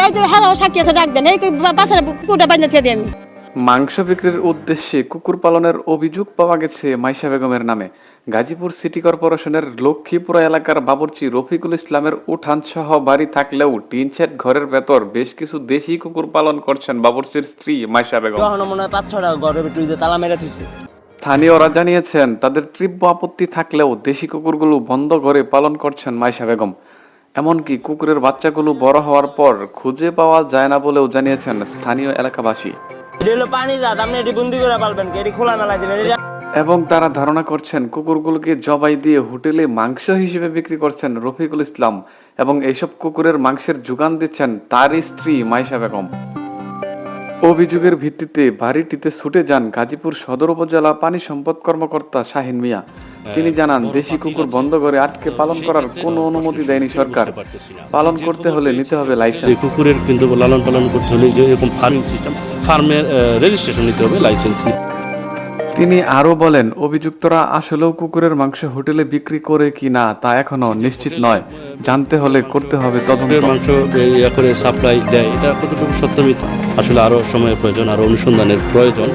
এই যে হারাও সাক্ষী আছে ডাক দেন এই বাসার কুকুরটা বাইন্দা ফেলে দিই আমি। মাংস বিক্রির উদ্দেশ্যে কুকুর পালনের অভিযোগ পাওয়া গেছে মাইশা বেগমের নামে। গাজীপুর সিটি কর্পোরেশনের লক্ষ্মীপুরা এলাকার বাবুর্চি রফিকুল ইসলামের উঠান সহ বাড়ি থাকলেও টিন শেড ঘরের ভেতর বেশ কিছু দেশি কুকুর পালন করছেন বাবুর্চির স্ত্রী মাইশা বেগম। তখন মনে হয় 5-6টা ঘরের ভিতরে তালা মেরে থুইছে। স্থানীয়রা জানিয়েছেন তাদের তীব্র আপত্তি থাকলেও দেশি কুকুরগুলো বন্ধ ঘরে পালন করছেন মাইশা বেগম। এমনকি কুকুরের বাচ্চাগুলো বড় হওয়ার পর খুঁজে পাওয়া যায় না বলেও জানিয়েছেন স্থানীয় এলাকাবাসী। এটা হলো পানি জাত, আপনি এটি বন্দি করে পালবেন কি? এটি খোলা মেলায় দিবেন। এবং তারা ধারণা করছেন কুকুরগুলোকে জবাই দিয়ে হোটেলে মাংস হিসেবে বিক্রি করছেন রফিকুল ইসলাম এবং এইসব কুকুরের মাংসের যোগান দিচ্ছেন তারই স্ত্রী মাইশা বেগম। অভিযোগের ভিত্তিতে বাড়িটিতে ছুটে যান গাজীপুর সদর উপজেলা পানি সম্পদ কর্মকর্তা শাহিন মিয়া। তিনি জানান দেশি কুকুর বন্ধ করে আটকে পালন করার কোনো অনুমতি দেয়নি সরকার। পালন করতে হলে নিতে হবে লাইসেন্স। কুকুরের কিন্তু লালন পালন করতে হলে যে এরকম ফার্মিং সিস্টেম, ফার্মের রেজিস্ট্রেশন নিতে হবে, লাইসেন্স। তিনি আরো বলেন অভিযুক্তরা আসলেও কুকুরের মাংস হোটেলে বিক্রি করে কি না তা এখনো নিশ্চিত নয়। জানতে হলে করতে হবে তদন্ত। মাংস ইয়া করে সাপ্লাই দেয়, এটা কতটুকু সত্য মিথ্যা আসলে আরো সময়ের প্রয়োজন, আরো অনুসন্ধানের প্রয়োজন।